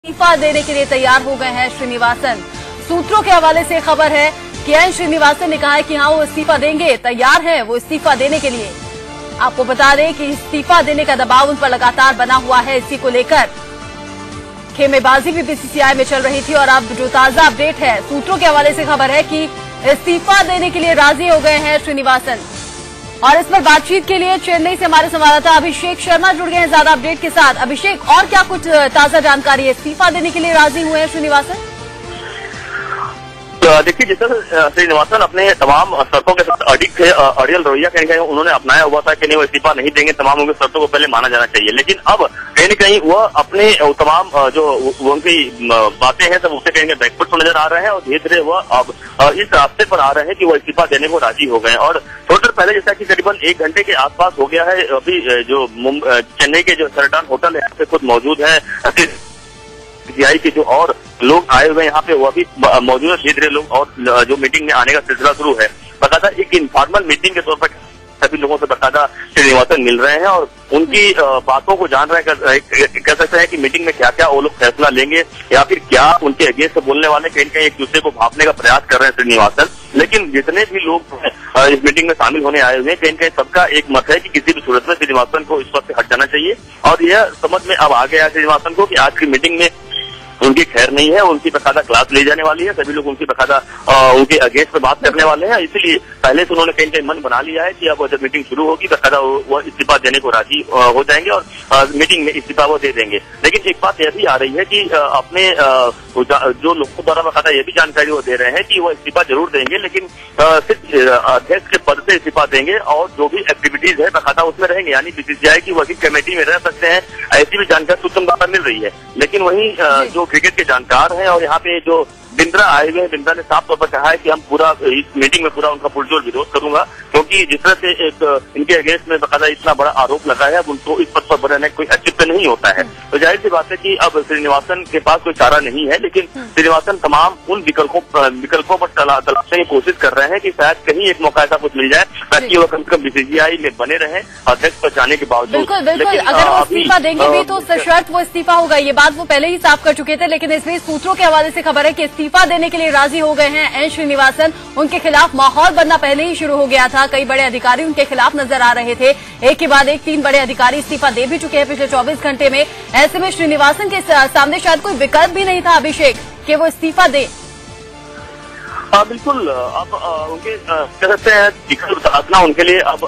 इस्तीफा देने के लिए तैयार हो गए हैं श्रीनिवासन। सूत्रों के हवाले से खबर है कि एन श्रीनिवासन ने कहा है कि हाँ वो इस्तीफा देंगे, तैयार है वो इस्तीफा देने के लिए। आपको बता दें कि इस्तीफा देने का दबाव उन पर लगातार बना हुआ है। इसी को लेकर खेमेबाजी भी बीसीसीआई में चल रही थी और अब जो ताजा अपडेट है, सूत्रों के हवाले से खबर है कि इस्तीफा देने के लिए राजी हो गए हैं श्रीनिवासन। और इस पर बातचीत के लिए चेन्नई से हमारे संवाददाता अभिषेक शर्मा जुड़ गए हैं ज्यादा अपडेट के साथ। अभिषेक, और क्या कुछ ताजा जानकारी है? इस्तीफा देने के लिए राजी हुए हैं श्रीनिवासन? देखिए, जिस तरह श्रीनिवासन अपने तमाम शर्तों के साथ अड़ियल रवैया कहीं कहीं उन्होंने अपनाया हुआ था कि नहीं वो इस्तीफा नहीं देंगे, तमाम उनकी शर्तों को पहले माना जाना चाहिए। लेकिन अब कहीं न कहीं वह अपने तमाम जो उनकी बातें हैं सब उससे कहीं बैकफुट नजर आ रहे हैं और धीरे धीरे वह अब इस रास्ते पर आ रहे हैं कि वो इस्तीफा देने को राजी हो गए। और थोड़ी देर पहले जैसा कि करीबन 1 घंटे के आसपास हो गया है, अभी जो चेन्नई के जो शेराटन होटल है यहाँ पे खुद मौजूद है, बीसीसीआई के जो और लोग आए हुए यहाँ पे वो भी मौजूद है। धीरे धीरे लोग और जो मीटिंग में आने का सिलसिला शुरू है। बकायदा एक इनफॉर्मल मीटिंग के तौर पर सभी लोगों से बकायदा श्रीनिवासन मिल रहे हैं और उनकी बातों को जान रहे हैं। कह सकते हैं कि मीटिंग में क्या क्या वो लोग फैसला लेंगे या फिर क्या उनके अगेंस्ट बोलने वाले कहीं कहीं एक दूसरे को भापने का प्रयास कर रहे हैं श्रीनिवासन। लेकिन जितने भी लोग इस मीटिंग में शामिल होने आए हुए हैं कहीं कहीं सबका एक मत है कि किसी भी सूरत में श्रीनिवासन को इस वक्त हट जाना चाहिए। और यह समझ में अब आ गया है श्रीनिवासन को कि आज की मीटिंग में उनकी खैर नहीं है, उनकी बकायदा क्लास ली जाने वाली है। सभी लोग उनकी बकायदा उनके अगेंस्ट में बात करने वाले हैं। इसलिए पहले से उन्होंने कहीं कहीं मन बना लिया है कि अब जब मीटिंग शुरू होगी बकायदा वो इस्तीफा देने को राजी हो जाएंगे और मीटिंग में इस्तीफा वो दे देंगे। लेकिन एक बात यह भी आ रही है कि अपने जो लोगों द्वारा बकायदा ये भी जानकारी वो दे रहे हैं कि वो इस्तीफा जरूर देंगे, लेकिन सिर्फ अध्यक्ष के पद से इस्तीफा देंगे और जो भी एक्टिविटीज है बकायदा उसमें रहेंगे, यानी बीसीसीआई की वर्किंग कमेटी में रह सकते हैं। ऐसी भी जानकारी सूत्रों द्वारा मिल रही है। लेकिन वहीं जो क्रिकेट के जानकार हैं और यहाँ पे जो बिंद्रा आए हुए हैं, बिंद्रा ने साफ तौर पर कहा है कि हम पूरा इस मीटिंग में पूरा उनका पुरजोर विरोध करूंगा, क्योंकि जिस तरह से एक इनके अगेंस्ट में बकायदा इतना बड़ा आरोप लगा है, अब उनको इस पद पर रहने कोई औचित्य नहीं होता है। तो जाहिर सी बात है कि अब श्रीनिवासन के पास कोई चारा नहीं है। लेकिन श्रीनिवासन तमाम उन विकल्पों पर तलाशने की कोशिश कर रहे हैं कि शायद कहीं एक मौका ऐसा कुछ मिल जाए ताकि वो कम से कम बीसीसीआई में बने रहे अध्यक्ष पर जाने के बावजूद। बिल्कुल, अगर वो इस्तीफा देंगे भी तो सशर्त वो इस्तीफा होगा, ये बात वो पहले ही साफ कर चुके थे। लेकिन इसमें सूत्रों के हवाले से खबर है कि इस्तीफा देने के लिए राजी हो गए हैं एन श्रीनिवासन। उनके खिलाफ माहौल बनना पहले ही शुरू हो गया था। कई बड़े अधिकारी उनके खिलाफ नजर आ रहे थे। एक के बाद एक 3 बड़े अधिकारी इस्तीफा दे भी चुके हैं पिछले 24 घंटे में। ऐसे में श्रीनिवासन के सामने शायद कोई विकल्प भी नहीं था अभिषेक कि वो इस्तीफा दे। बिल्कुल, अब उनके कह सकते हैं विकल्प तलाशना उनके लिए अब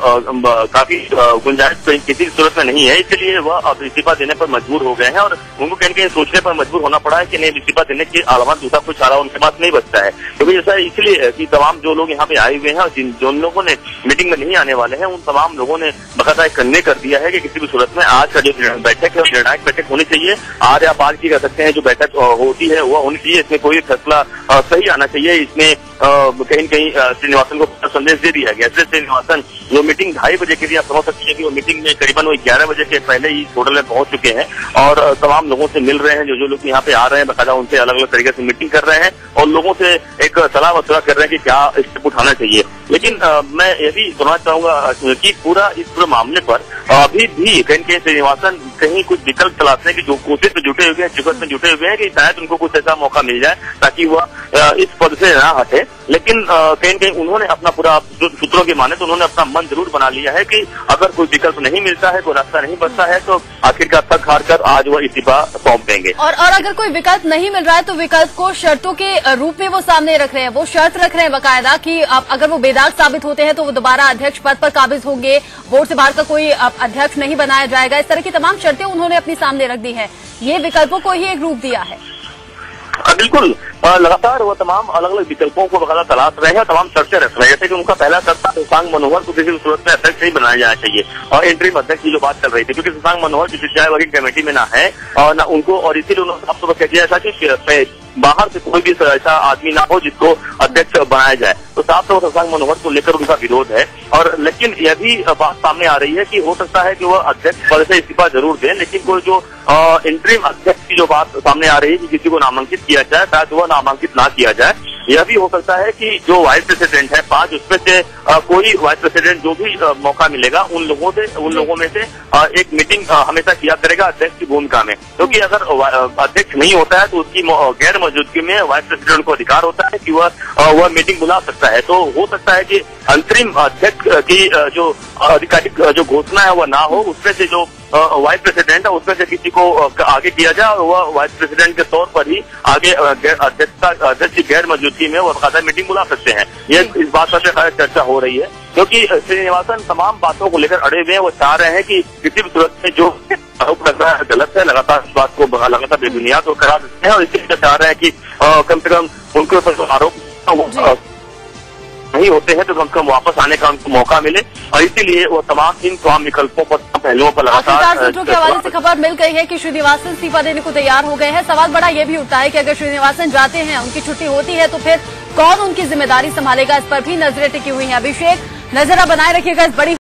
काफी गुंजाइश किसी सूरत में नहीं है। इसलिए वह अब इस्तीफा देने पर मजबूर हो गए हैं और उनको कहीं कहीं सोचने पर मजबूर होना पड़ा है कि नहीं, इस्तीफा देने के अलावा दूसरा कुछ चारा उनके पास नहीं बचता है। क्योंकि ऐसा इसलिए कि तमाम जो लोग यहाँ पे आए हुए हैं और जिन लोगों ने मीटिंग में नहीं आने वाले हैं उन तमाम लोगों ने बकायदा एक करने कर दिया है कि किसी भी सूरत में आज का जो बैठक है निर्णायक बैठक होनी चाहिए। आज या आज की कह सकते हैं जो बैठक होती है वह होनी चाहिए। इसमें कोई फैसला सही आना चाहिए। इसमें कहीं न कहीं श्रीनिवासन को संदेश दे दिया गया। इसलिए श्रीनिवासन जो मीटिंग 2:30 बजे के लिए आप समझ सकते हैं कि वो मीटिंग में करीबन वो 11 बजे के पहले ही होटल में पहुंच चुके हैं और तमाम लोगों से मिल रहे हैं। जो लोग यहाँ पे आ रहे हैं बकायदा उनसे अलग अलग तरीके से मीटिंग कर रहे हैं और लोगों से एक सलाह मशवरा कर रहे हैं कि क्या स्टेप उठाना चाहिए। लेकिन मैं ये भी कहना चाहूंगा कि इस पूरे मामले पर अभी भी कहीं कहीं श्रीनिवासन कहीं कुछ विकल्प तलाशने की जो कोशिश में जुटे हुए हैं, जुगत में जुटे हुए हैं कि शायद उनको कुछ ऐसा मौका मिल जाए ताकि वह इस पद से न हटे। लेकिन कहीं कहीं उन्होंने अपना पूरा सूत्रों की माने तो उन्होंने अपना मन जरूर बना लिया है कि अगर कोई विकल्प नहीं मिलता है, कोई रास्ता नहीं बचता है तो आखिरकार थक हार कर आज वह इस्तीफा सौंप देंगे। और अगर कोई विकल्प नहीं मिल रहा है तो विकल्प को शर्तों के रूप में वो सामने रख रहे हैं। वो शर्त रख रहे हैं बकायदा कि अगर वो बेदाग साबित होते हैं तो वो दोबारा अध्यक्ष पद पर काबिज होंगे, वोट से बाहर का कोई अध्यक्ष नहीं बनाया जाएगा। इस तरह की तमाम शर्तें उन्होंने अपनी सामने रख दी है। ये विकल्पों को ही एक रूप दिया है। बिल्कुल, लगातार वो तमाम अलग अलग विकल्पों को बकायदा तलाश रहे हैं और तमाम शर्तें रख रहे हैं। जैसे कि उनका पहला शर्त था शशांक मनोहर को किसी भी सूरत में अध्यक्ष नहीं बनाया जाना चाहिए और इंटरिम अध्यक्ष की जो बात चल रही थी, क्योंकि Shashank Manohar BCCI working committee में ना है और ना उनको, और इसीलिए उन्होंने साफ तौर पर कह दिया था कि बाहर से कोई भी ऐसा आदमी ना हो जिसको अध्यक्ष बनाया जाए। तो साफ तौर पर शशांक मनोहर को लेकर उनका विरोध है। और लेकिन यह भी बात सामने आ रही है कि हो सकता है कि वह अध्यक्ष पद से इस्तीफा जरूर दें, लेकिन कोई जो इंटरिम अध्यक्ष की जो बात सामने आ रही है कि किसी को नामांकित किया जाए, शायद वह नामांकित ना किया जाए। यह भी हो सकता है कि जो वाइस प्रेसिडेंट है 5 उसमें से कोई वाइस प्रेसिडेंट जो भी मौका मिलेगा उन लोगों में से एक मीटिंग हमेशा किया करेगा अध्यक्ष की भूमिका में, क्योंकि अगर अध्यक्ष नहीं होता है तो उसकी गैर मौजूदगी में वाइस प्रेसिडेंट को अधिकार होता है कि वह मीटिंग बुला सकता है। तो हो सकता है कि अंतरिम अध्यक्ष की जो आधिकारिक जो घोषणा है वह ना हो, उसमें से जो वाइस प्रेसिडेंट है उसमें से किसी को आगे किया जाए और वह वाइस प्रेसिडेंट के तौर पर ही आगे अध्यक्ष की गैर मौजूदगी में वह बकायदा मीटिंग बुला सकते हैं। ये इस बात पर चर्चा हो रही है, क्योंकि श्रीनिवासन तमाम बातों को लेकर अड़े हुए हैं। वो चाह रहे हैं कि किसी भी सूरत में जो आरोप लग रहा है गलत है, लगातार इस बात को लगातार बेबुनियाद को करा देते हैं और इसलिए चाह रहे हैं कि कम से कम उनके ऊपर जो आरोप नहीं होते हैं तो कम से कम वापस आने का उनको मौका मिले, और इसीलिए वो तमाम विकल्पों पर पहलुओं पर लगातार सूत्रों के हवाले से खबर मिल गई है कि श्रीनिवासन इस्तीफा देने को तैयार हो गए हैं। सवाल बड़ा ये भी उठता है कि अगर श्रीनिवासन जाते हैं, उनकी छुट्टी होती है, तो फिर कौन उनकी जिम्मेदारी संभालेगा, इस पर भी नजरें टिकी हुई हैं। अभिषेक, नजर बनाए रखिएगा इस बड़ी